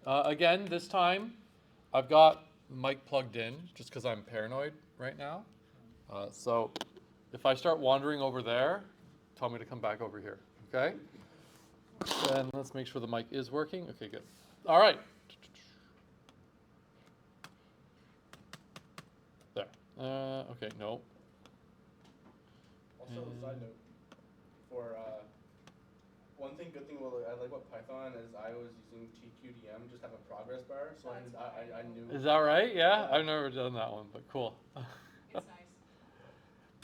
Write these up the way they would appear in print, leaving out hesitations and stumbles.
Again, this time I've got mic plugged in just because I'm paranoid right now. So if I start wandering over there, tell me to come back over here, okay? And let's make sure the mic is working. Okay, good. All right. There. Okay, no. Also, a side note, for one thing, good thing I like about Python is I was using TQDM, just have a progress bar, so I knew. Is that right? Yeah? I've never done that one, but cool. It's nice.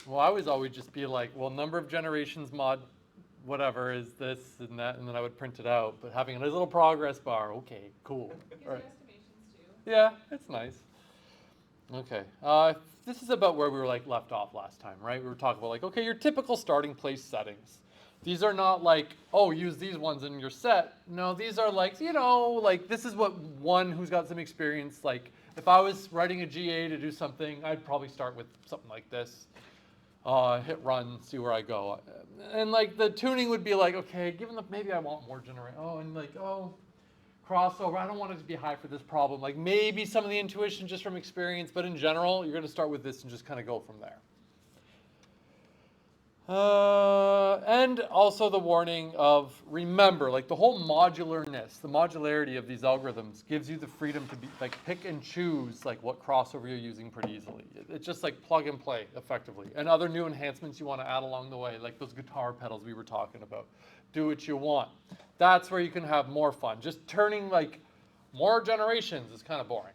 Well, I was always just be like, well, number of generations mod whatever is this and that, and then I would print it out. But having a nice little progress bar, okay, cool. Gives All right. you estimations too. Yeah, it's nice. Okay, this is about where we were like left off last time, right? We were talking about like, okay, your typical starting place settings. These are not like, oh, use these ones in your set. No, these are like, you know, like this is what one who's got some experience, like if I was writing a GA to do something, I'd probably start with something like this. Hit run, see where I go. And like the tuning would be like, okay, given the, maybe I want more generate. Oh, and like, oh, crossover, I don't want it to be high for this problem. Like maybe some of the intuition just from experience, but in general, you're going to start with this and just kind of go from there. And also the warning of remember, like the whole modularness, the modularity of these algorithms gives you the freedom to be like pick and choose like what crossover you're using pretty easily. It's just like plug and play effectively. And other new enhancements you want to add along the way, like those guitar pedals we were talking about. Do what you want. That's where you can have more fun. Just turning like more generations is kind of boring.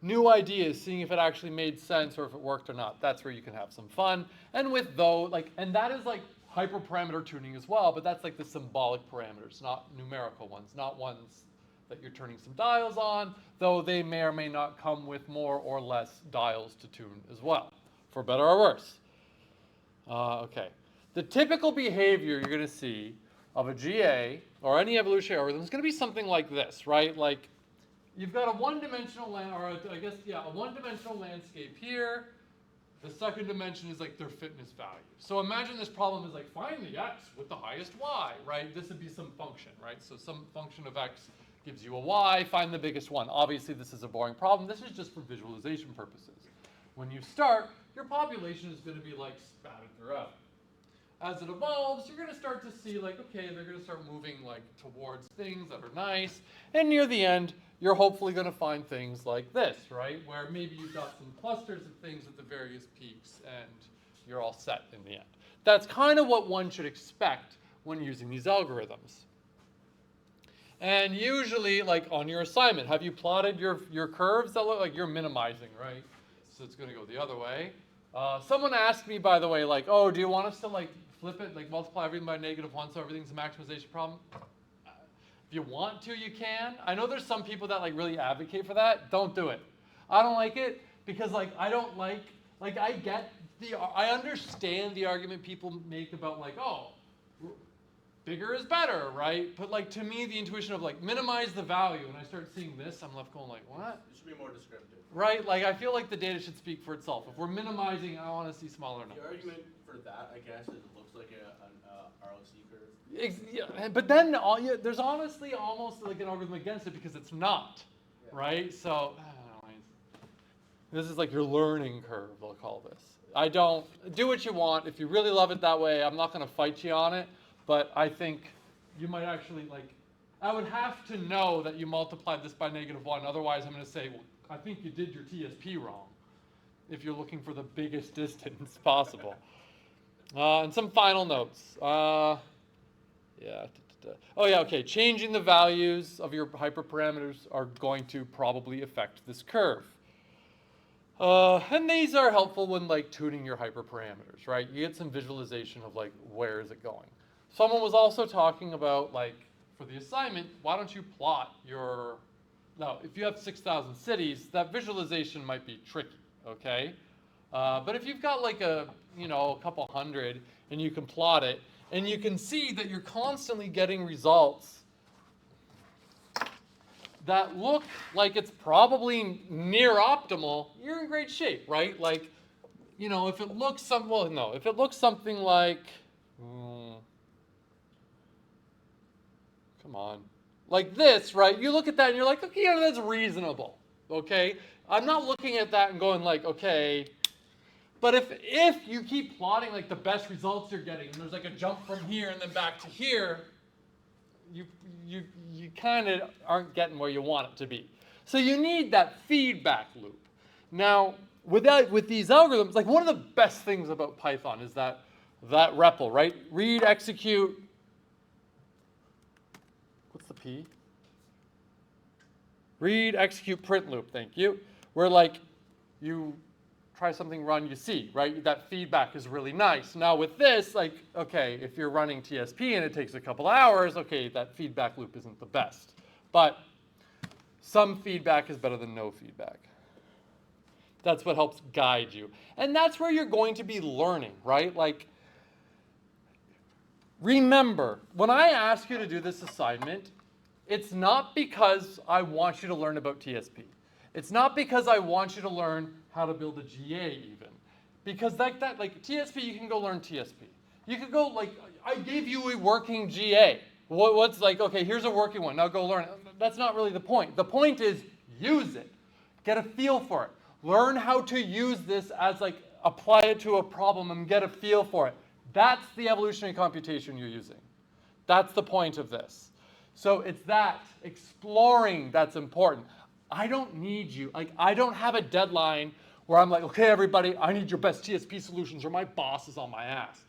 New ideas, seeing if it actually made sense or if it worked or not. That's where you can have some fun. And with though, like, and that is like hyperparameter tuning as well, but that's like the symbolic parameters, not numerical ones, not ones that you're turning some dials on, though they may or may not come with more or less dials to tune as well, for better or worse. Okay. The typical behavior you're going to see of a GA or any evolutionary algorithm is going to be something like this, right? Like, you've got a one-dimensional a one-dimensional landscape here. The second dimension is like their fitness value. So imagine this problem is like find the x with the highest y, right? This would be some function, right? So some function of x gives you a y, find the biggest one. Obviously this is a boring problem. This is just for visualization purposes. When you start, your population is going to be like spattered throughout. As it evolves, you're going to start to see like, okay, they're going to start moving like towards things that are nice. And near the end, you're hopefully going to find things like this, right? Where maybe you've got some clusters of things at the various peaks and you're all set in the end. That's kind of what one should expect when using these algorithms. And usually, like on your assignment, have you plotted your curves that look like you're minimizing, right? So it's going to go the other way. Someone asked me, by the way, like, oh, do you want us to like flip it, like multiply everything by -1 so everything's a maximization problem? If you want to, you can. I know there's some people that like really advocate for that. Don't do it. I don't like it because like I don't like I understand the argument people make about like, oh, bigger is better, right? But like to me, the intuition of like minimize the value, and I start seeing this, I'm left going like, what? It should be more descriptive. Right? Like I feel like the data should speak for itself. If we're minimizing, I want to see smaller numbers. The argument for that, I guess, is it looks like an ROC curve. Yeah, but then there's honestly almost like an argument against it because it's not, right? So I don't know, this is like your learning curve, I'll call this. I don't do what you want. If you really love it that way, I'm not going to fight you on it. But I think you might actually like, I would have to know that you multiplied this by -1. Otherwise, I'm going to say, well, I think you did your TSP wrong if you're looking for the biggest distance possible. And some final notes. Oh yeah, okay. Changing the values of your hyperparameters are going to probably affect this curve. And these are helpful when like tuning your hyperparameters, right? You get some visualization of like, where is it going? Someone was also talking about like, for the assignment, why don't you plot your, now if you have 6,000 cities, that visualization might be tricky, okay? But if you've got like a couple hundred and you can plot it, and you can see that you're constantly getting results that look like it's probably near optimal, you're in great shape, right? Like, if it looks if it looks something like, come on. like this, right? You look at that and you're like, okay, yeah, that's reasonable, okay? I'm not looking at that and going like, okay, but if you keep plotting like the best results you're getting, and there's like a jump from here and then back to here, you you kind of aren't getting where you want it to be. So you need that feedback loop. Now, with these algorithms, like one of the best things about Python is that REPL, right? Read, execute. What's the P? Read, execute, print loop. Thank you. Where like you try something, run, you see, right? That feedback is really nice. Now with this, like, okay, if you're running TSP and it takes a couple hours, okay, that feedback loop isn't the best. But some feedback is better than no feedback. That's what helps guide you. And that's where you're going to be learning, right? Like, remember, when I ask you to do this assignment, it's not because I want you to learn about TSP. It's not because I want you to learn how to build a GA even. Because like TSP, you can go learn TSP. You could go, like, I gave you a working GA. What's like, okay, here's a working one, now go learn it. That's not really the point. The point is use it. Get a feel for it. Learn how to use this as like, apply it to a problem and get a feel for it. That's the evolutionary computation you're using. That's the point of this. So it's that exploring that's important. I don't need you, like I don't have a deadline where I'm like, okay, everybody, I need your best TSP solutions or my boss is on my ass.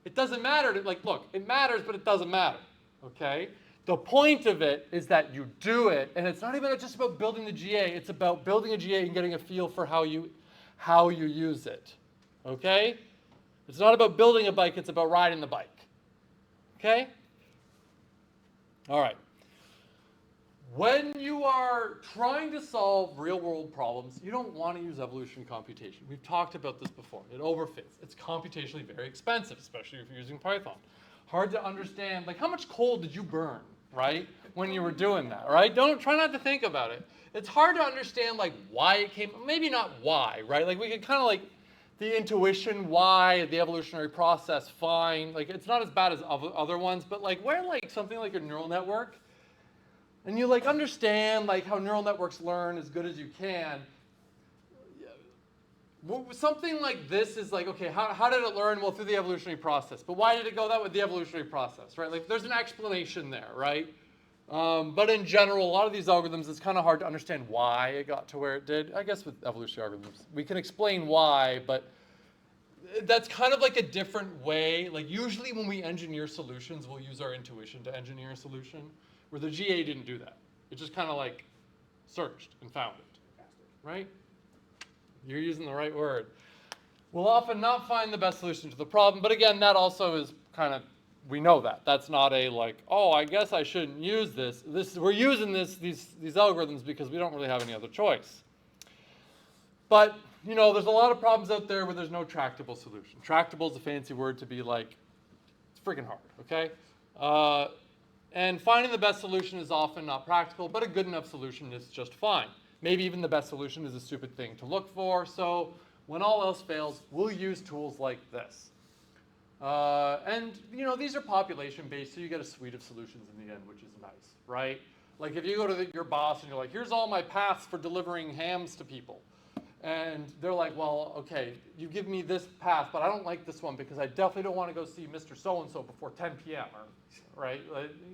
It doesn't matter, like, look, it matters, but it doesn't matter, okay? The point of it is that you do it, and it's not even just about building the GA, it's about building a GA and getting a feel for how you use it, okay? It's not about building a bike, it's about riding the bike, okay? All right. When you are trying to solve real-world problems, you don't want to use evolution computation. We've talked about this before. It overfits. It's computationally very expensive, especially if you're using Python. Hard to understand, like how much coal did you burn, right, when you were doing that, right? Try not to think about it. It's hard to understand like why it came, maybe not why, right? Like we can kind of like the intuition, why, the evolutionary process, fine. Like it's not as bad as other ones, but like where like something like a neural network, and you like understand like how neural networks learn as good as you can. Something like this is like, okay, how did it learn? Well, through the evolutionary process. But why did it go that way? The evolutionary process, right? Like there's an explanation there, right? But in general, a lot of these algorithms, it's kind of hard to understand why it got to where it did. I guess with evolutionary algorithms, we can explain why, but that's kind of like a different way. Like usually when we engineer solutions, we'll use our intuition to engineer a solution, where the GA didn't do that. It just kind of like searched and found it, right? You're using the right word. We'll often not find the best solution to the problem, but again, that also is kind of, we know that. That's not a like, oh, I guess I shouldn't use this. We're using these algorithms because we don't really have any other choice. But, you know, there's a lot of problems out there where there's no tractable solution. Tractable is a fancy word to be like, it's freaking hard, okay? And finding the best solution is often not practical, but a good enough solution is just fine. Maybe even the best solution is a stupid thing to look for. So when all else fails, we'll use tools like this. And you know, these are population-based, so you get a suite of solutions in the end, which is nice, right? Like if you go to your boss and you're like, here's all my paths for delivering hams to people. And they're like, well, okay, you give me this path, but I don't like this one because I definitely don't want to go see Mr. So-and-so before 10 p.m., right?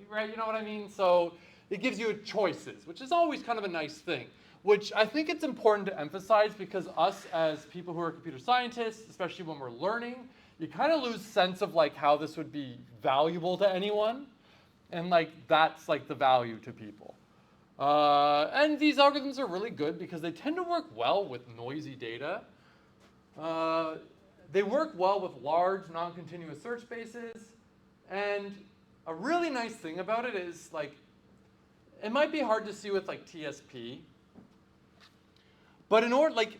Right, you know what I mean? So it gives you choices, which is always kind of a nice thing, which I think it's important to emphasize because us as people who are computer scientists, especially when we're learning, you kind of lose sense of like how this would be valuable to anyone. And like that's like the value to people. And these algorithms are really good because they tend to work well with noisy data. They work well with large non-continuous search spaces. And a really nice thing about it is like, it might be hard to see with like TSP, but in order, like,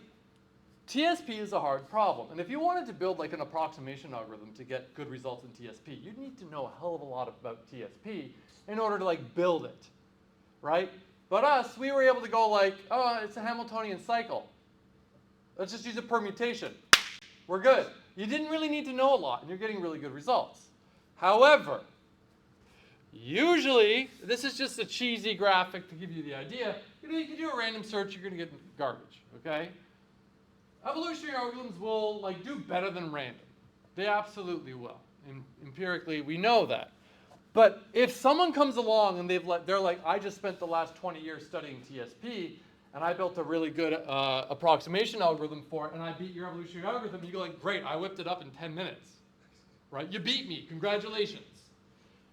TSP is a hard problem. And if you wanted to build like an approximation algorithm to get good results in TSP, you'd need to know a hell of a lot about TSP in order to like build it, right? But us, we were able to go like, oh, it's a Hamiltonian cycle. Let's just use a permutation. We're good. You didn't really need to know a lot, and you're getting really good results. However, Usually, this is just a cheesy graphic to give you the idea. You can do a random search, you're going to get garbage, okay? Evolutionary algorithms will do better than random. They absolutely will. Empirically, we know that. But if someone comes along and they're like, I just spent the last 20 years studying TSP, and I built a really good approximation algorithm for it, and I beat your evolutionary algorithm, you go like, great, I whipped it up in 10 minutes, right? You beat me, congratulations,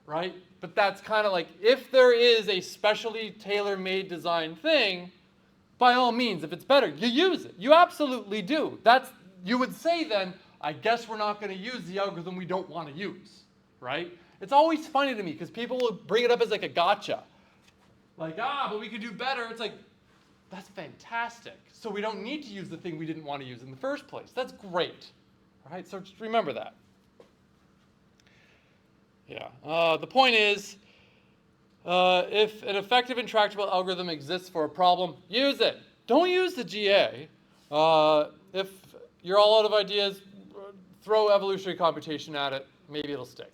right? But that's kind of like, if there is a specially tailor-made design thing, by all means, if it's better, you use it. You absolutely do. You would say then, I guess we're not going to use the algorithm we don't want to use, right? It's always funny to me because people will bring it up as like a gotcha. Like, but we could do better. It's like, that's fantastic. So we don't need to use the thing we didn't want to use in the first place. That's great, right? So just remember that. Yeah. The point is, if an effective intractable algorithm exists for a problem, use it. Don't use the GA. If you're all out of ideas, throw evolutionary computation at it. Maybe it'll stick.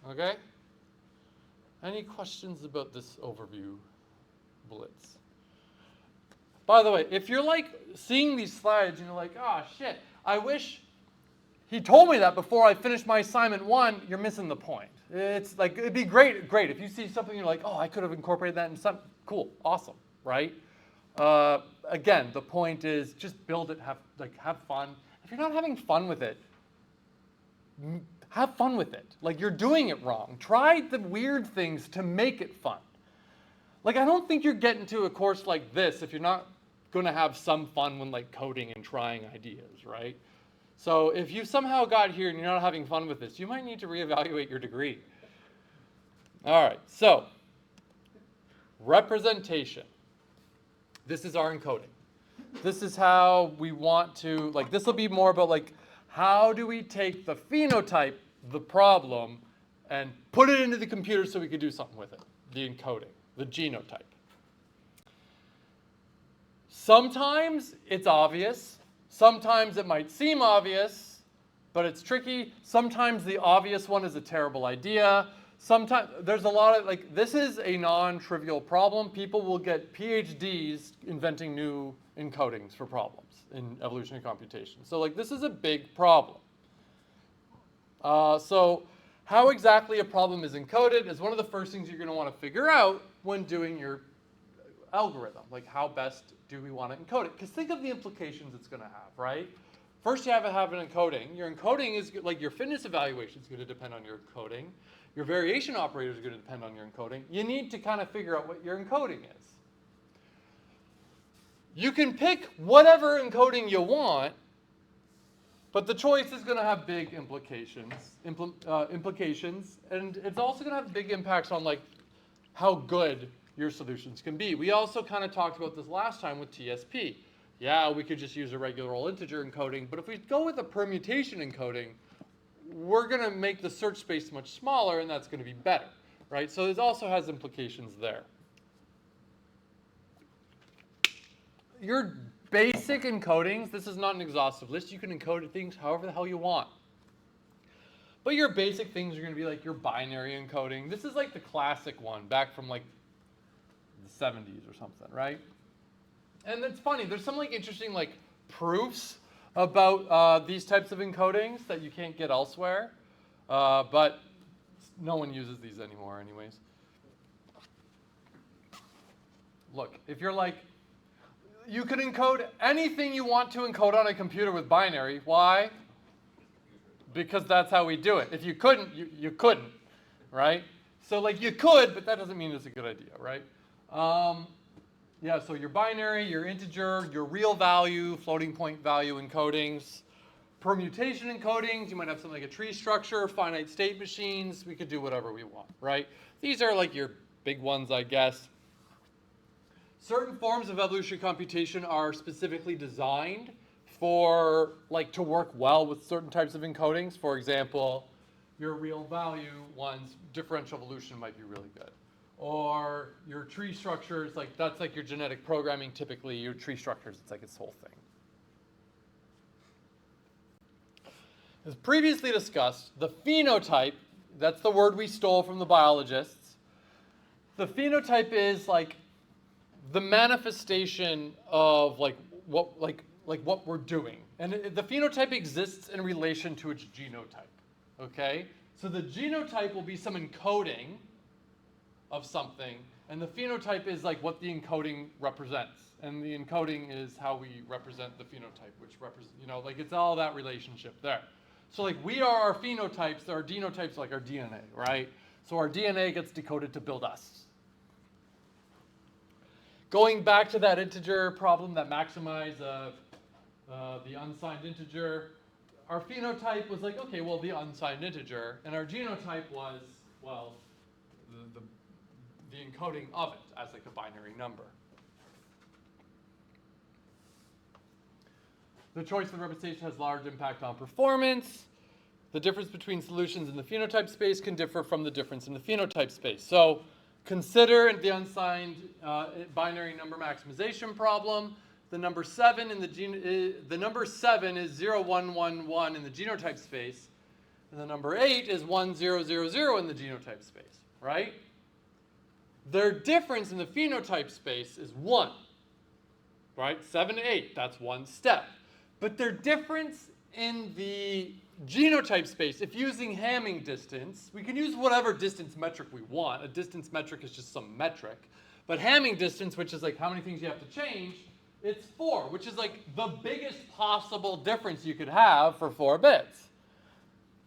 Okay? Any questions about this overview blitz? By the way, if you're seeing these slides and you're like, oh shit, I wish he told me that before I finished my assignment 1, you're missing the point. It's like, it'd be great if you see something you're like, oh, I could have incorporated that in some, cool, awesome, right? Again, the point is just build it, have fun. If you're not having fun with it, have fun with it. You're doing it wrong. Try the weird things to make it fun. I don't think you're getting to a course like this if you're not going to have some fun when coding and trying ideas, right? So if you somehow got here and you're not having fun with this, you might need to reevaluate your degree. All right, so representation. This is our encoding. This is how we want to, this will be more about how do we take the phenotype, the problem, and put it into the computer so we could do something with it, the encoding, the genotype. Sometimes it's obvious. Sometimes it might seem obvious, but it's tricky. Sometimes the obvious one is a terrible idea. Sometimes there's a lot of, this is a non-trivial problem. People will get PhDs inventing new encodings for problems in evolutionary computation. So this is a big problem. So how exactly a problem is encoded is one of the first things you're going to want to figure out when doing your algorithm. How best do we want to encode it? Because think of the implications it's going to have, right? First, you have to have an encoding. Your encoding is your fitness evaluation is going to depend on your encoding. Your variation operators are going to depend on your encoding. You need to kind of figure out what your encoding is. You can pick whatever encoding you want, but the choice is going to have big implications, and it's also going to have big impacts on how good your solutions can be. We also kind of talked about this last time with TSP. Yeah, we could just use a regular old integer encoding, but if we go with a permutation encoding, we're going to make the search space much smaller, and that's going to be better, right? So this also has implications there. Your basic encodings, this is not an exhaustive list. You can encode things however the hell you want. But your basic things are going to be your binary encoding. This is the classic one back from the 70s or something, right? And it's funny, there's some interesting proofs about these types of encodings that you can't get elsewhere, but no one uses these anymore anyways. Look, if you're you could encode anything you want to encode on a computer with binary. Why? Because that's how we do it. If you couldn't, you couldn't, right? So you could, but that doesn't mean it's a good idea, right? Yeah, so your binary, your integer, your real value, floating point value encodings, permutation encodings, you might have something like a tree structure, finite state machines, we could do whatever we want, right? These are your big ones, I guess. Certain forms of evolutionary computation are specifically designed for, to work well with certain types of encodings. For example, your real value ones, differential evolution might be really good. Or your tree structures, that's your genetic programming typically, your tree structures, it's its whole thing. As previously discussed, the phenotype, that's the word we stole from the biologists, The phenotype is like the manifestation of like what we're doing. And the phenotype exists in relation to its genotype. Okay? So the genotype will be some encoding of something, and the phenotype is like what the encoding represents. And the encoding is how we represent the phenotype, which represents, like it's all that relationship there. So like we are our phenotypes, our genotypes like our DNA, right? So our DNA gets decoded to build us. Going back to that integer problem that maximized the unsigned integer, our phenotype was like, okay, well, the unsigned integer, and our genotype was, well, the encoding of it as like a binary number. The choice of the representation has large impact on performance. The difference between solutions in the phenotype space can differ from the difference in the phenotype space. So consider the unsigned binary number maximization problem. The number 7 in the number 7 is 0, 1, 1, 1 in the genotype space, and the number 8 is 1, 0, 0, 0 in the genotype space, right? Their difference in the phenotype space is 1, right? 7 to 8, that's one step. But their difference in the genotype space, if using Hamming distance, we can use whatever distance metric we want. A distance metric is just some metric. But Hamming distance, which is like how many things you have to change, it's 4, which is like the biggest possible difference you could have for 4 bits.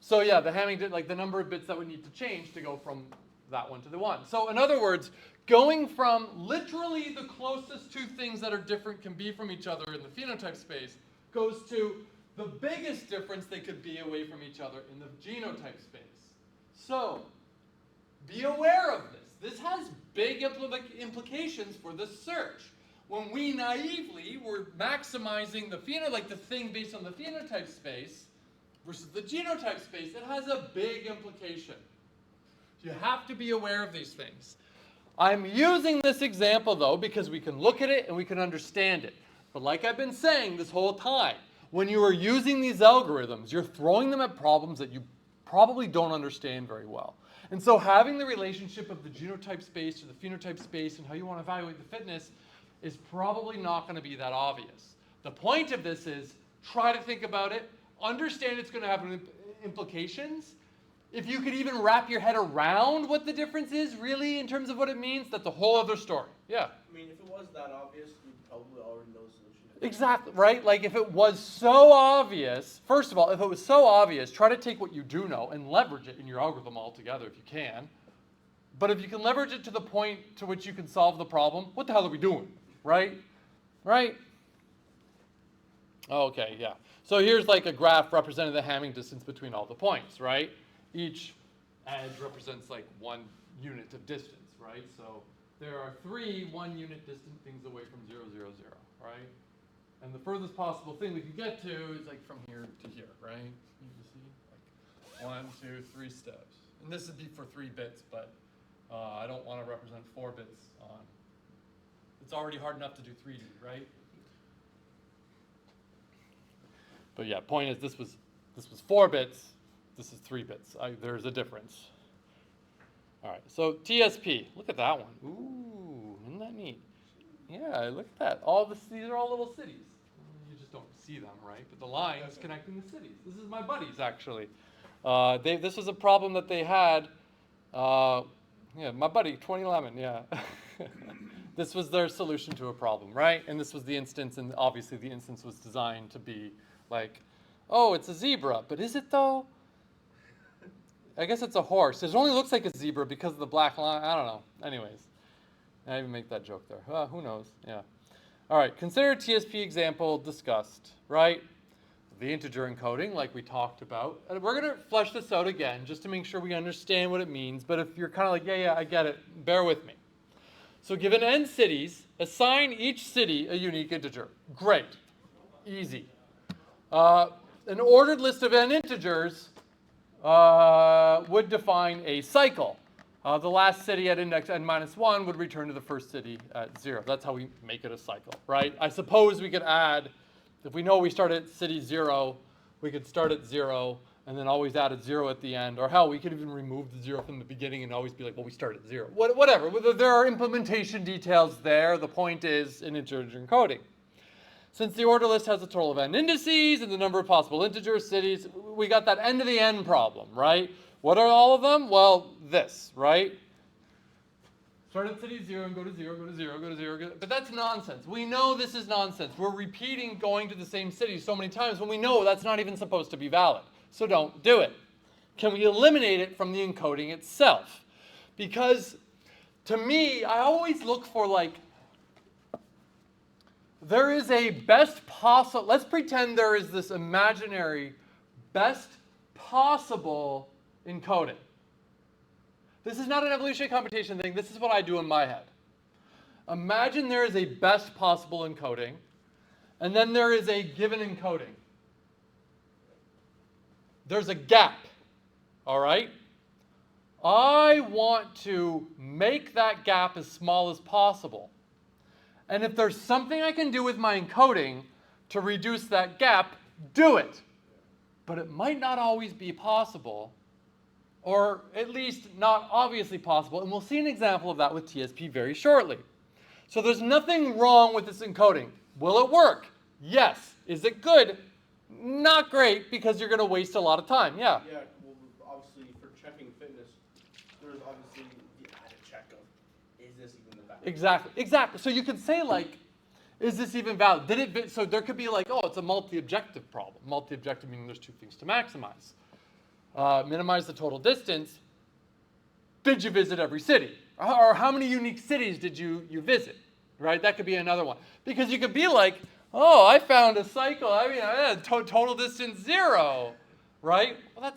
So yeah, the Hamming, like the number of bits that would need to change to go from that one to the one. So in other words, going from literally the closest two things that are different can be from each other in the phenotype space goes to the biggest difference they could be away from each other in the genotype space. So be aware of this. This has big implications for the search. When we naively were maximizing the like the thing based on the phenotype space versus the genotype space, it has a big implication. You have to be aware of these things. I'm using this example though because we can look at it and we can understand it. But like I've been saying this whole time, when you are using these algorithms, you're throwing them at problems that you probably don't understand very well. And so having the relationship of the genotype space to the phenotype space and how you want to evaluate the fitness is probably not going to be that obvious. The point of this is try to think about it, understand it's going to have implications. If you could even wrap your head around what the difference is really in terms of what it means, that's a whole other story. Yeah? I mean, if it was that obvious, you'd probably already know the solution. Exactly, right? Like if it was so obvious, first of all, if it was so obvious, try to take what you do know and leverage it in your algorithm altogether if you can. But if you can leverage it to the point to which you can solve the problem, what the hell are we doing? Right? Right? Okay, yeah. So here's like a graph representing the Hamming distance between all the points, right? Each edge represents like 1 unit of distance, right? So there are 3 1-unit distant things away from 0, 0, 0, right? And the furthest possible thing we can get to is like from here to here, right? You can see like 1, 2, 3 steps. And this would be for 3 bits, but I don't want to represent 4 bits on. It's already hard enough to do 3D, right? But yeah, point is this was 4 bits. This is 3 bits. There's a difference. All right, so TSP. Look at that one. Ooh, isn't that neat? Yeah, look at that. These are all little cities. You just don't see them, right? But the lines connecting the cities. This is my buddies, actually. This was a problem that they had. Yeah, my buddy, 2011, yeah. This was their solution to a problem, right? And this was the instance, and obviously the instance was designed to be like, oh, it's a zebra, but is it though? I guess it's a horse. It only looks like a zebra because of the black line. I don't know. Anyways, I even make that joke there. Who knows? Yeah. All right, consider TSP example discussed, right? The integer encoding, like we talked about. And we're going to flesh this out again just to make sure we understand what it means. But if you're kind of like, yeah, I get it, bear with me. So given n cities, assign each city a unique integer. Great. Easy. An ordered list of n integers would define a cycle. The last city at index n-1 would return to the first city at 0. That's how we make it a cycle, right? I suppose we could add, if we know we start at city 0, we could start at 0 and then always add a 0 at the end. Or hell, we could even remove the 0 from the beginning and always be like, well, we start at 0. Whatever. There are implementation details there. The point is in integer encoding. Since the order list has a total of n indices and the number of possible integers, cities, we got that n to the n problem, right? What are all of them? Well, this, right? Start at city 0 and go to 0, go to 0, go to 0. But that's nonsense. We know this is nonsense. We're repeating going to the same city so many times when we know that's not even supposed to be valid. So don't do it. Can we eliminate it from the encoding itself? Because to me, I always look for like, there is a best possible, let's pretend there is this imaginary best possible encoding. This is not an evolutionary computation thing. This is what I do in my head. Imagine there is a best possible encoding, and then there is a given encoding. There's a gap, all right? I want to make that gap as small as possible. And if there's something I can do with my encoding to reduce that gap, do it. But it might not always be possible, or at least not obviously possible, and we'll see an example of that with TSP very shortly. So there's nothing wrong with this encoding. Will it work? Yes. Is it good? Not great, because you're going to waste a lot of time. Yeah. Yeah, well, obviously for checking fitness, there's obviously the added check of, is this even the value? Exactly. So you could say like, is this even valid? So there could be like, oh, it's a multi-objective problem. Multi-objective meaning there's two things to maximize. Minimize the total distance. Did you visit every city? Or how many unique cities did you visit? Right? That could be another one. Because you could be like, oh, I found a cycle. I mean, I had total distance 0. Right? Well,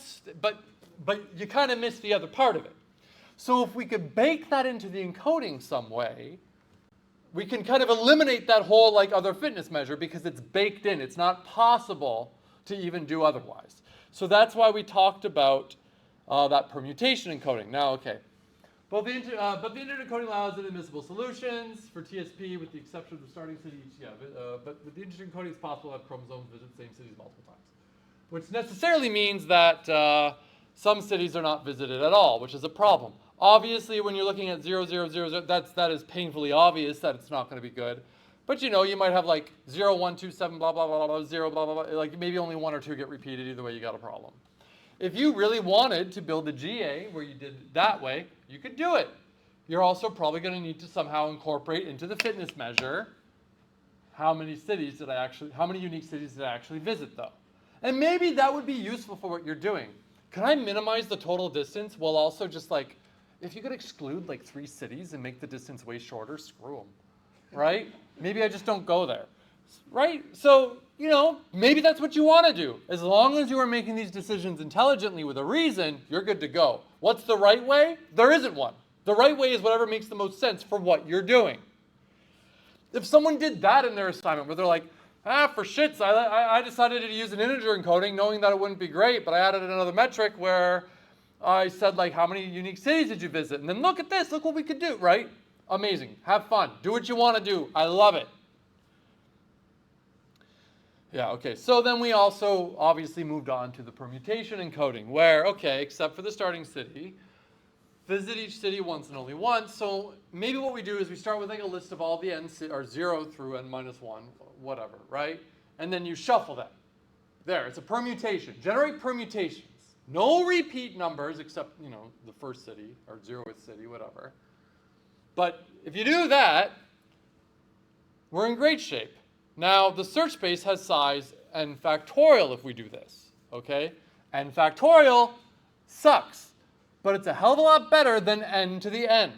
but you kind of missed the other part of it. So if we could bake that into the encoding some way, we can kind of eliminate that whole like other fitness measure because it's baked in. It's not possible to even do otherwise. So that's why we talked about that permutation encoding. Now, okay. But the internet encoding allows inadmissible solutions for TSP with the exception of the starting city each. Yeah, but with the internet encoding, it's possible to have chromosomes visit the same cities multiple times. Which necessarily means that some cities are not visited at all, which is a problem. Obviously, when you're looking at 0, 0, 0, 0, that is painfully obvious that it's not going to be good. But you know, you might have like 0, 1, 2, 7, blah, blah, blah, blah, 0, blah, blah, blah. Like maybe only 1 or 2 get repeated. Either way, you got a problem. If you really wanted to build a GA where you did it that way, you could do it. You're also probably going to need to somehow incorporate into the fitness measure how many unique cities did I actually visit though. And maybe that would be useful for what you're doing. Can I minimize the total distance while also just like, if you could exclude like 3 cities and make the distance way shorter, screw them, right? Maybe I just don't go there, right? So, you know, maybe that's what you want to do. As long as you are making these decisions intelligently with a reason, you're good to go. What's the right way? There isn't one. The right way is whatever makes the most sense for what you're doing. If someone did that in their assignment where they're like, for shits, I decided to use an integer encoding knowing that it wouldn't be great, but I added another metric where I said like, how many unique cities did you visit? And then look at this, look what we could do, right? Amazing, have fun, do what you want to do, I love it. Yeah, okay, so then we also obviously moved on to the permutation encoding where, okay, except for the starting city, visit each city once and only once. So maybe what we do is we start with like a list of all the n, or 0 through n minus 1, whatever, right? And then you shuffle them. There, it's a permutation. Generate permutations. No repeat numbers except, you know, the first city or 0th city, whatever. But if you do that, we're in great shape. Now, the search space has size n factorial if we do this, okay? N factorial sucks, but it's a hell of a lot better than n to the n,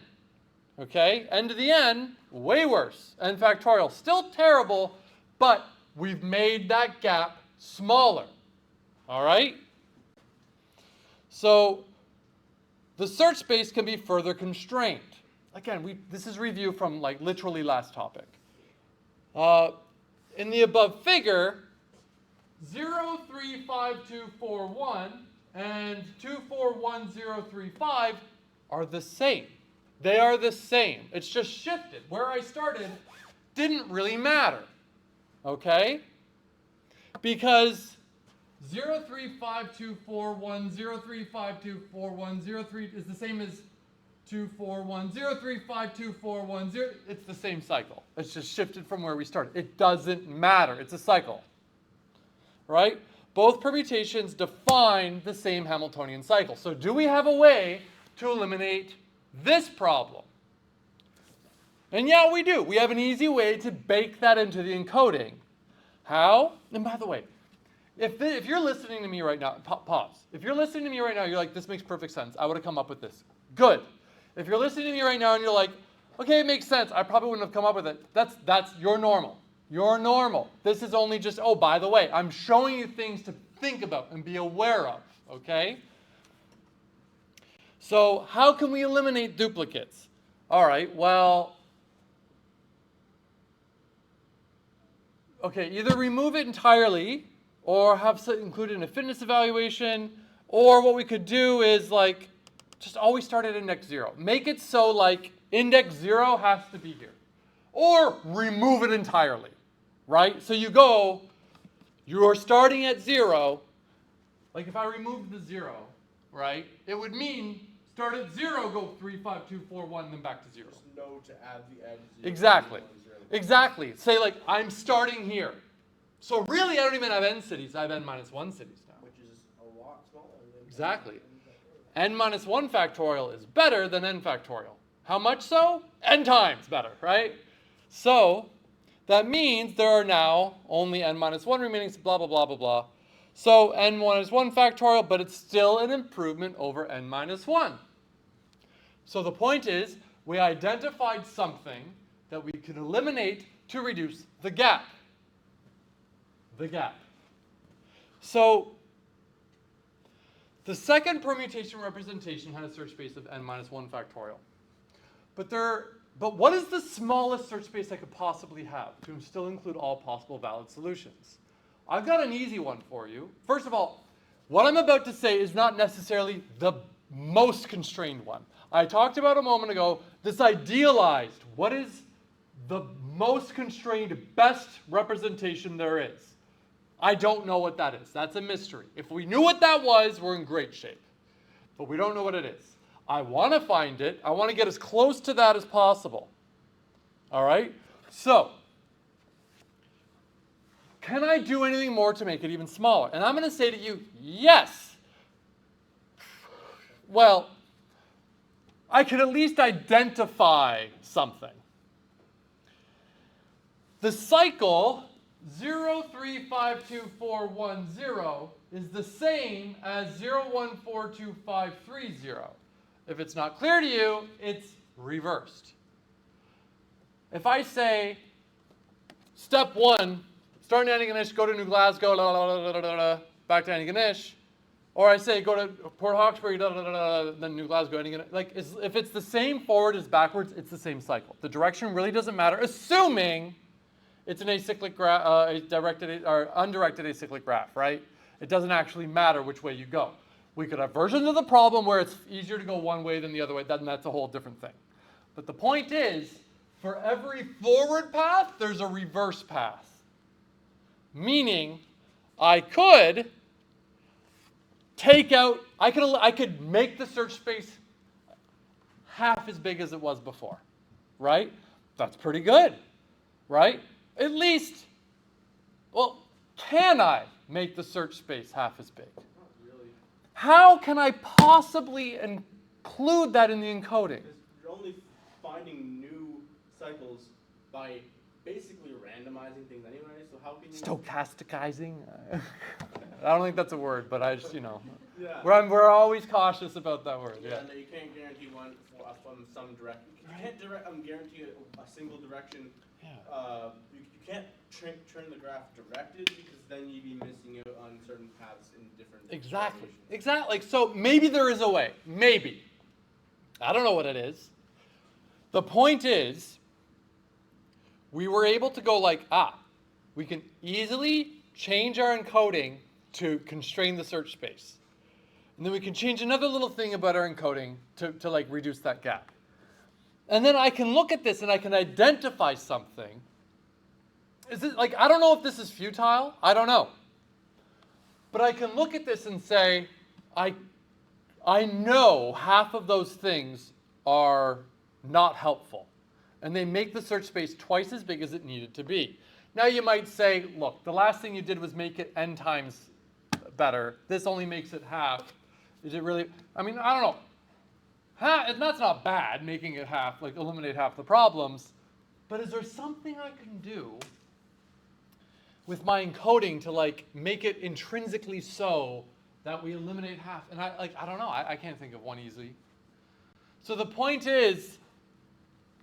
okay? N to the n, way worse. N factorial, still terrible, but we've made that gap smaller, all right? So the search space can be further constrained. Again, this is review from like literally last topic. In the above figure, 0, 3, 5, 2, 4, 1 and 2, 4, 1, 0, 3, 5 are the same. They are the same. It's just shifted. Where I started didn't really matter, okay? Because 0352410, 0352410, 03 is the same as 241, 0352410. It's the same cycle. It's just shifted from where we started. It doesn't matter. It's a cycle. Right? Both permutations define the same Hamiltonian cycle. So do we have a way to eliminate this problem? And yeah, we do. We have an easy way to bake that into the encoding. How? And by the way, if you're listening to me right now, pause. If you're listening to me right now, you're like, this makes perfect sense. I would have come up with this. Good. If you're listening to me right now and you're like, okay, it makes sense. I probably wouldn't have come up with it. That's you're normal. You're normal. This is only just, oh, by the way, I'm showing you things to think about and be aware of, okay? So how can we eliminate duplicates? All right, well, okay, either remove it entirely or have include it in a fitness evaluation, or what we could do is like, just always start at index 0. Make it so like index 0 has to be here. Or remove it entirely, right? So you're starting at 0. Like if I remove the 0, right? It would mean start at 0, go 3, 5, 2, 4, 1, then back to 0. Just know to add the edge. Exactly. Exactly. Say like, I'm starting here. So really, I don't even have n cities. I have n-1 cities now. Which is a lot smaller than Exactly. n-1 factorial is better than n factorial. How much so? N times better, right? So that means there are now only n-1 remaining, blah, blah, blah, blah, blah. So n-1 factorial, but it's still an improvement over n-1. So the point is, we identified something that we can eliminate to reduce the gap. The gap. So the second permutation representation had a search space of n-1 factorial. But what is the smallest search space I could possibly have to still include all possible valid solutions? I've got an easy one for you. First of all, what I'm about to say is not necessarily the most constrained one. I talked about a moment ago this idealized, what is the most constrained, best representation there is. I don't know what that is. That's a mystery. If we knew what that was, we're in great shape. But we don't know what it is. I want to find it. I want to get as close to that as possible. All right? So, can I do anything more to make it even smaller? And I'm going to say to you, yes. Well, I can at least identify something. The cycle 0352410 is the same as 0142530. If it's not clear to you, it's reversed. If I say, step 1, start in Antigonish, go to New Glasgow, back to Antigonish, or I say go to Port Hawkesbury, then New Glasgow, Antigonish. Like, if it's the same forward as backwards, it's the same cycle. The direction really doesn't matter, assuming it's an acyclic graph, a directed or undirected acyclic graph, right? It doesn't actually matter which way you go. We could have versions of the problem where it's easier to go one way than the other way. That's a whole different thing. But the point is, for every forward path, there's a reverse path. Meaning, I could take out, I could make the search space half as big as it was before, right? That's pretty good, right? At least, well, can I make the search space half as big? Not really. How can I possibly include that in the encoding? Because you're only finding new cycles by basically randomizing things anyway, so how can you... Stochasticizing? I don't think that's a word, but I just, Yeah. we're always cautious about that word. Yeah, no, you can't guarantee one from some direction. You can't guarantee a single direction. Yeah. You can't turn the graph directed because then you'd be missing out on certain paths in different Exactly. variations. Exactly. So maybe there is a way. Maybe. I don't know what it is. The point is, we were able to go like, we can easily change our encoding to constrain the search space. And then we can change another little thing about our encoding to like reduce that gap. And then I can look at this and I can identify something. Is it like, I don't know if this is futile. I don't know. But I can look at this and say, I know half of those things are not helpful. And they make the search space twice as big as it needed to be. Now you might say, look, the last thing you did was make it n times better. This only makes it half. Is it really? I mean, I don't know. That's not bad, making it half, like eliminate half the problems. But is there something I can do with my encoding to like make it intrinsically so that we eliminate half? And I don't know. I can't think of one easily. So the point is,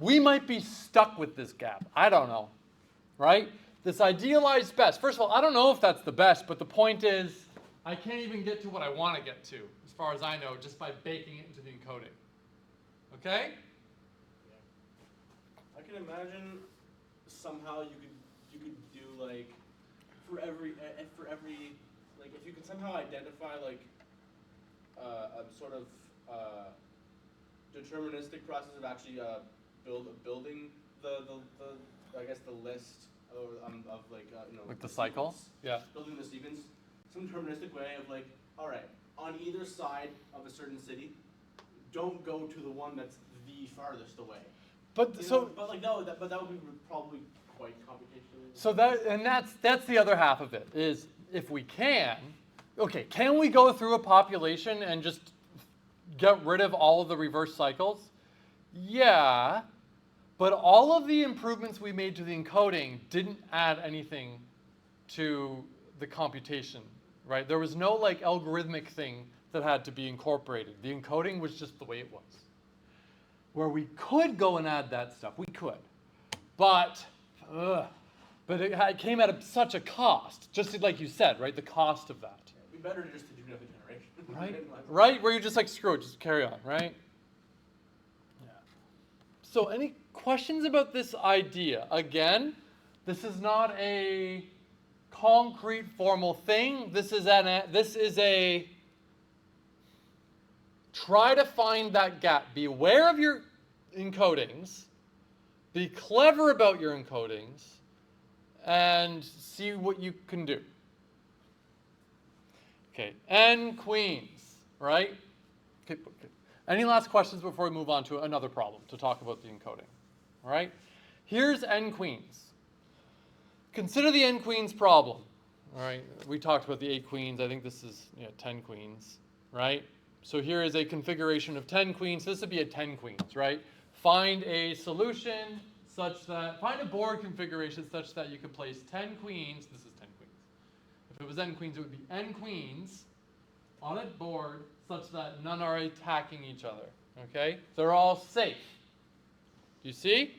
we might be stuck with this gap. I don't know, right? This idealized best. First of all, I don't know if that's the best, but the point is, I can't even get to what I want to get to, as far as I know, just by baking it into the encoding. Okay? I can imagine somehow you could do like for every like if you can somehow identify like a sort of deterministic process of actually building the I guess the list of like Like the cycle? sequence, Yeah. building the sequence, some deterministic way of like, all right, on either side of a certain city, don't go to the one that's the farthest away. But You so know, but like no, but that would be probably quite computationally. So that's the other half of it, is if we can, okay, can we go through a population and just get rid of all of the reverse cycles? Yeah, but all of the improvements we made to the encoding didn't add anything to the computation, right? There was no like algorithmic thing that had to be incorporated. The encoding was just the way it was. Where we could go and add that stuff, we could, but it came at such a cost, just like you said, right? The cost of that. It'd be better just to do another generation. Right? Right? Where you're just like, screw it, just carry on, right? Yeah. So any questions about this idea? Again, this is not a concrete formal thing. This is a try to find that gap. Be aware of your encodings. Be clever about your encodings. And see what you can do. Okay, n queens, right? Okay. Any last questions before we move on to another problem to talk about the encoding? All right, here's n queens. Consider the n queens problem. All right, we talked about the 8 queens. I think this is 10 queens, right? So here is a configuration of 10 queens. This would be a 10 queens, right? Find a solution such that, find a board configuration such that you could place 10 queens. This is 10 queens. If it was n queens, it would be n queens on a board such that none are attacking each other, okay? They're all safe. Do you see?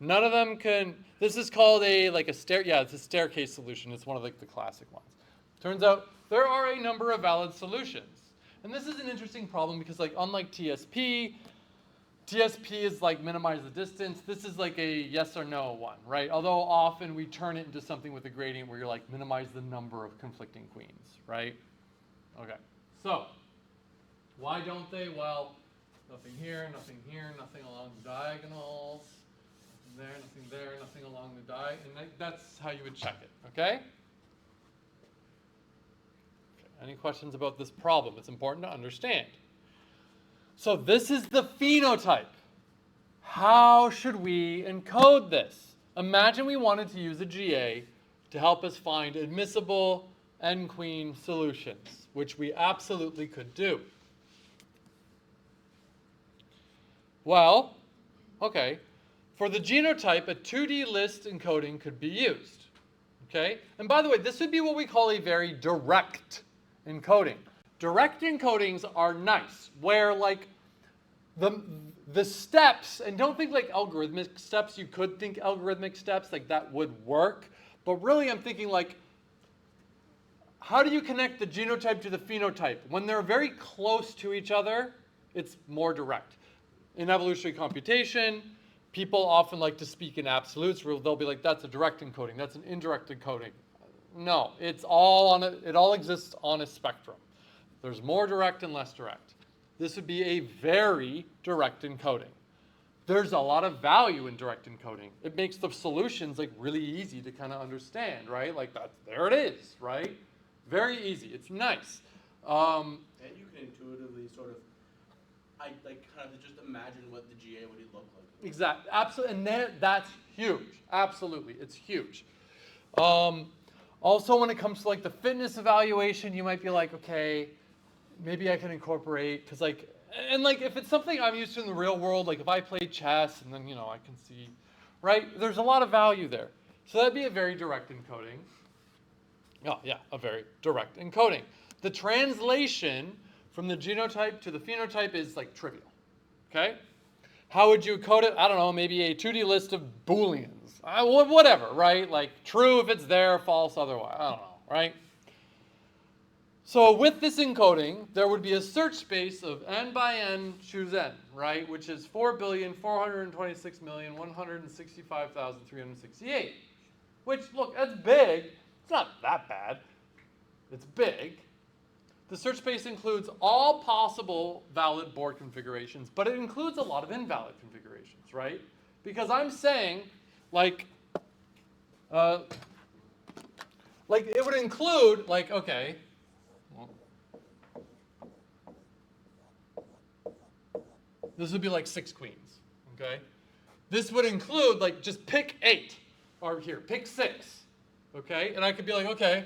None of them can, this is called it's a staircase solution. It's one of the classic ones. Turns out there are a number of valid solutions. And this is an interesting problem because unlike TSP is like minimize the distance. This is like a yes or no one, right? Although often we turn it into something with a gradient where you're like minimize the number of conflicting queens, right? Okay, so why don't they? Well, nothing here, nothing along the diagonals, nothing there, nothing along the and that's how you would check it, okay? Any questions about this problem? It's important to understand. So this is the phenotype. How should we encode this? Imagine we wanted to use a GA to help us find admissible n-queen solutions, which we absolutely could do. Well, okay, for the genotype, a 2D list encoding could be used. Okay, and by the way, this would be what we call a very direct encoding. Direct encodings are nice, where like the steps, and don't think like algorithmic steps, you could think algorithmic steps, like that would work, but really I'm thinking like, how do you connect the genotype to the phenotype? When they're very close to each other, it's more direct. In evolutionary computation, people often like to speak in absolutes, where they'll be like, that's a direct encoding, that's an indirect encoding. No, it all exists on a spectrum. There's more direct and less direct. This would be a very direct encoding. There's a lot of value in direct encoding. It makes the solutions like really easy to kind of understand, right? Like there it is, right? Very easy. It's nice. And you can intuitively sort of, kind of just imagine what the GA would look like. Exactly. Absolutely. And that's huge. Absolutely. It's huge. Also, when it comes to like the fitness evaluation, you might be like, okay, maybe I can incorporate, because like, and like if it's something I'm used to in the real world, like if I play chess and then, I can see, right? There's a lot of value there. So that'd be a very direct encoding. Oh, yeah, a very direct encoding. The translation from the genotype to the phenotype is like trivial, okay? How would you code it? I don't know, maybe a 2D list of Booleans. Whatever, right? Like true if it's there, false otherwise. I don't know, right? So with this encoding, there would be a search space of n by n choose n, right? Which is 4,426,165,368. Which, look, that's big. It's not that bad. It's big. The search space includes all possible valid board configurations, but it includes a lot of invalid configurations, right? Because I'm saying, like it would include, like, okay, this would be like 6 queens, okay? This would include, like, just pick 8, or here, pick 6, okay? And I could be like, okay,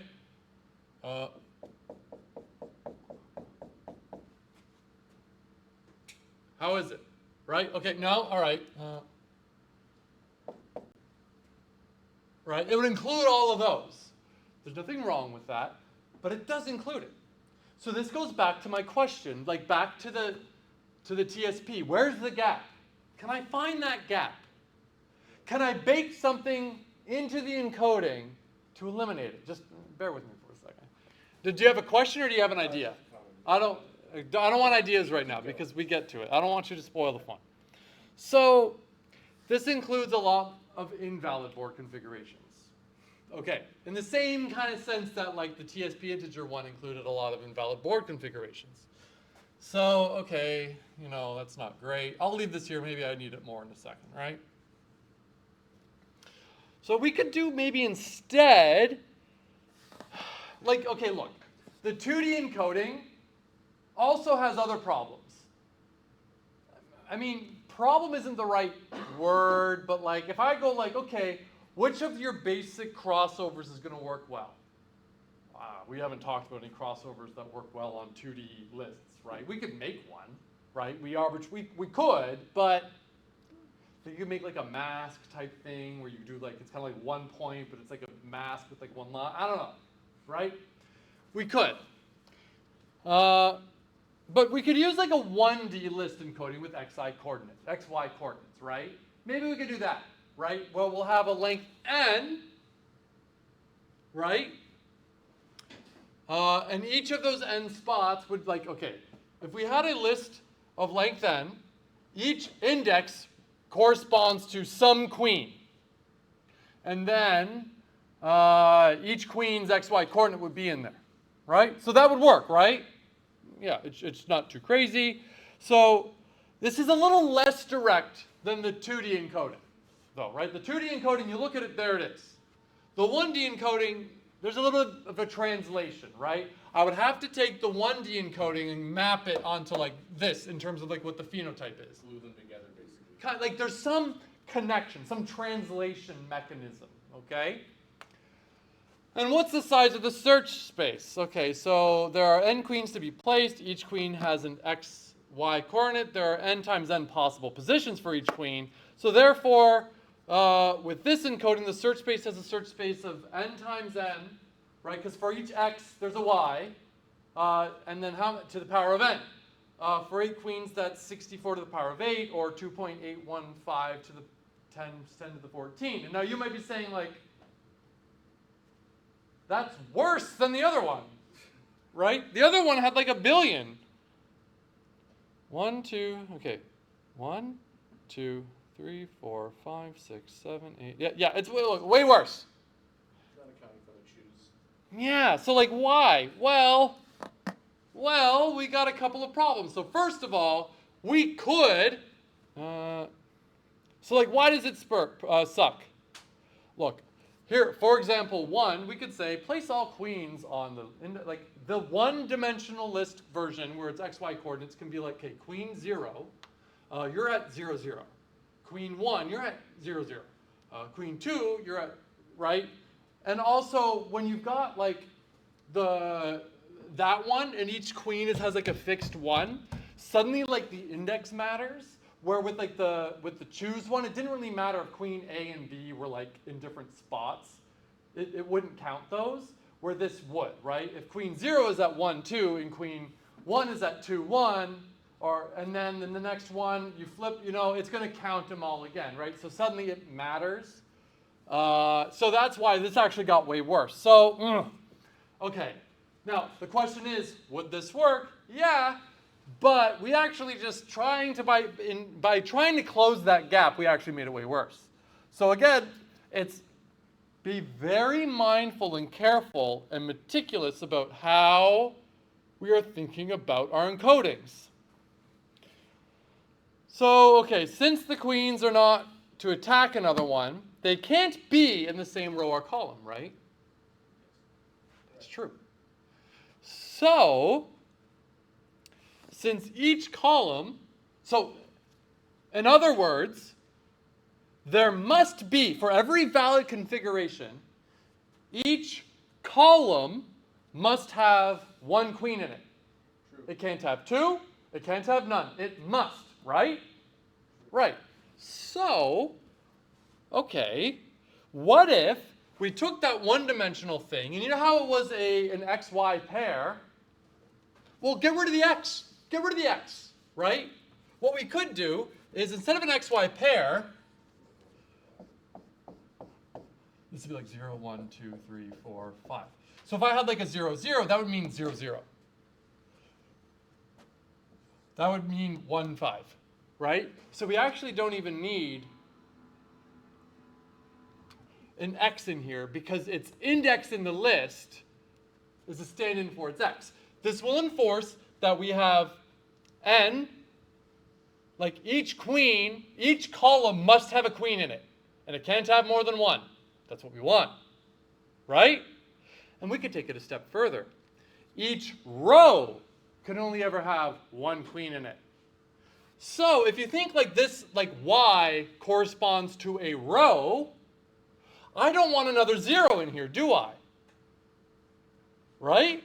how is it? Right? Okay, no? All right. Right? It would include all of those. There's nothing wrong with that, but it does include it. So this goes back to my question, like back to the TSP. Where's the gap? Can I find that gap? Can I bake something into the encoding to eliminate it? Just bear with me for a second. Did you have a question or do you have an idea? I don't want ideas right now because we get to it. I don't want you to spoil the fun. So this includes a lot of invalid board configurations. Okay, in the same kind of sense that like the TSP integer one included a lot of invalid board configurations. So, okay, that's not great. I'll leave this here. Maybe I need it more in a second, right? So we could do maybe instead, like, okay, look, the 2D encoding also has other problems. I mean, problem isn't the right word, but like if I go like, okay, which of your basic crossovers is going to work well? We haven't talked about any crossovers that work well on 2D lists, right? We could make one, right? We could, but you could make like a mask type thing where you do like, it's kind of like 1 point, but it's like a mask with like 1 line. I don't know, right? We could. But we could use like a 1D list encoding with xy coordinates, right? Maybe we could do that, right? Well, we'll have a length n, right? And each of those n spots would like, okay, if we had a list of length n, each index corresponds to some queen. And then each queen's xy coordinate would be in there, right? So that would work, right? Yeah, it's not too crazy. So this is a little less direct than the 2D encoding, though, right? The 2D encoding, you look at it, there it is. The 1D encoding, there's a little bit of a translation, right? I would have to take the 1D encoding and map it onto like this in terms of like what the phenotype is. Glue them together, basically. Kind of like there's some connection, some translation mechanism, okay? And what's the size of the search space? Okay, so there are n queens to be placed. Each queen has an x, y coordinate. There are n times n possible positions for each queen. So therefore, with this encoding, the search space has a search space of n times n, right? Because for each x, there's a y. And then how to the power of n? For 8 queens, that's 64 to the power of 8, or 2.815 to the 10 to the 14. And now you might be saying, like, that's worse than the other one, right? The other one had like 1 billion. 1, 2, okay. 1, 2, 3, 4, 5, 6, 7, 8. Yeah, it's way worse. Not accounting for the choose. Yeah, so like why? Well, we got a couple of problems. So first of all, we could, so like why does it suck? Look, here, for example, 1, we could say place all queens on the one-dimensional list version where it's XY coordinates can be like, okay, queen 0, you're at 0, 0. Queen 1, you're at 0, 0. Queen 2, you're at, right? And also, when you've got like that one and each queen has like a fixed 1, suddenly like the index matters. Where with like with the choose one, it didn't really matter if queen A and B were like in different spots. It wouldn't count those, where this would, right? If queen 0 is at 1, 2, and queen 1 is at 2, 1, and then in the next one, you flip, it's going to count them all again, right? So suddenly it matters. So that's why this actually got way worse. So, okay. Now, the question is, would this work? Yeah. But we actually just by trying to close that gap, we actually made it way worse. So again, it's be very mindful and careful and meticulous about how we are thinking about our encodings. So, okay, since the queens are not to attack another one, they can't be in the same row or column, right? It's true. So, since each column, so in other words, there must be, for every valid configuration, each column must have 1 queen in it. True. It can't have 2, it can't have none. It must, right? Right. So, okay, what if we took that one-dimensional thing, and you know how it was an XY pair? Well, get rid of the X. Get rid of the X, right? What we could do is instead of an XY pair, this would be like 0, 1, 2, 3, 4, 5. So if I had like a 0, 0, that would mean 0, 0. That would mean 1, 5, right? So we actually don't even need an X in here because its index in the list is a stand-in for its X. This will enforce that we have n, like each column must have a queen in it. And it can't have more than 1. That's what we want, right? And we could take it a step further. Each row can only ever have 1 queen in it. So if you think like this, like y corresponds to a row, I don't want another 0 in here, do I? Right?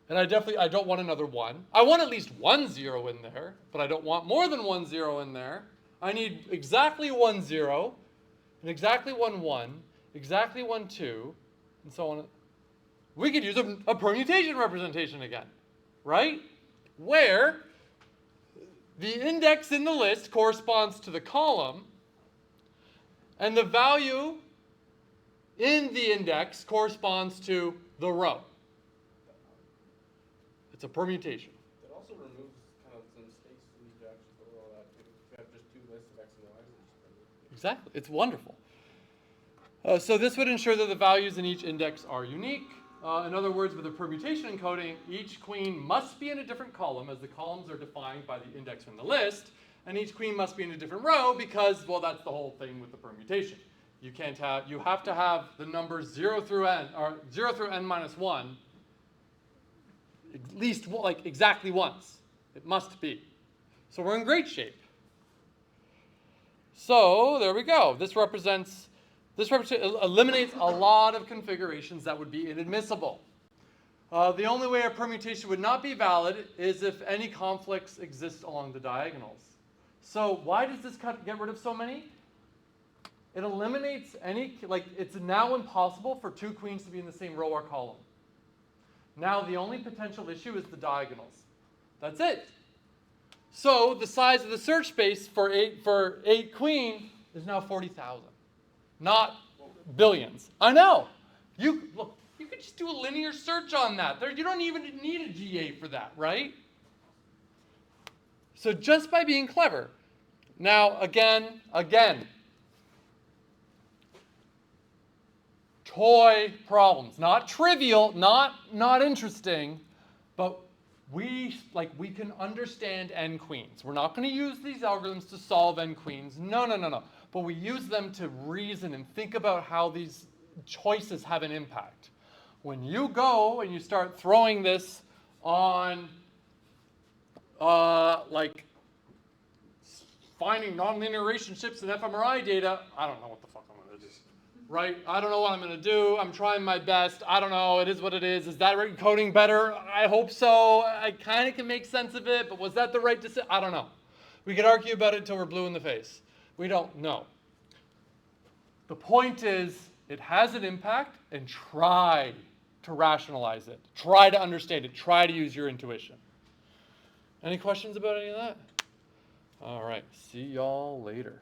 And I don't want another 1. I want at least 1 0 in there, but I don't want more than 1 0 in there. I need exactly 1 0, and exactly 1 1, exactly 1 2, and so on. We could use a permutation representation again, right? Where the index in the list corresponds to the column, and the value in the index corresponds to the row. It's a permutation. It also removes kind of some mistakes when you actually go all that too. If you have just 2 lists of X and Y. Exactly. It's wonderful. So this would ensure that the values in each index are unique. In other words, with a permutation encoding, each queen must be in a different column as the columns are defined by the index from the list, and each queen must be in a different row because, well, that's the whole thing with the permutation. You have to have the numbers 0 through n, or 0 through n minus 1, at least like exactly once. It must be. So we're in great shape. So there we go. This eliminates a lot of configurations that would be inadmissible. The only way a permutation would not be valid is if any conflicts exist along the diagonals. So why does this get rid of so many? It eliminates any, it's now impossible for 2 queens to be in the same row or column. Now the only potential issue is the diagonals. That's it. So the size of the search space for 8 queen is now 40,000. Not billions. I know. You could just do a linear search on that. You don't even need a GA for that, right? So just by being clever. Now, again, toy problems. Not trivial, not interesting, but we can understand n queens. We're not going to use these algorithms to solve n queens. No. But we use them to reason and think about how these choices have an impact. When you go and you start throwing this on, like, finding nonlinear relationships in fMRI data, I don't know what the fuck I'm going to do. Right? I don't know what I'm going to do. I'm trying my best. I don't know. It is what it is. Is that coding better? I hope so. I kind of can make sense of it, but was that the right decision? I don't know. We could argue about it until we're blue in the face. We don't know. The point is, it has an impact, and try to rationalize it. Try to understand it. Try to use your intuition. Any questions about any of that? All right. See y'all later.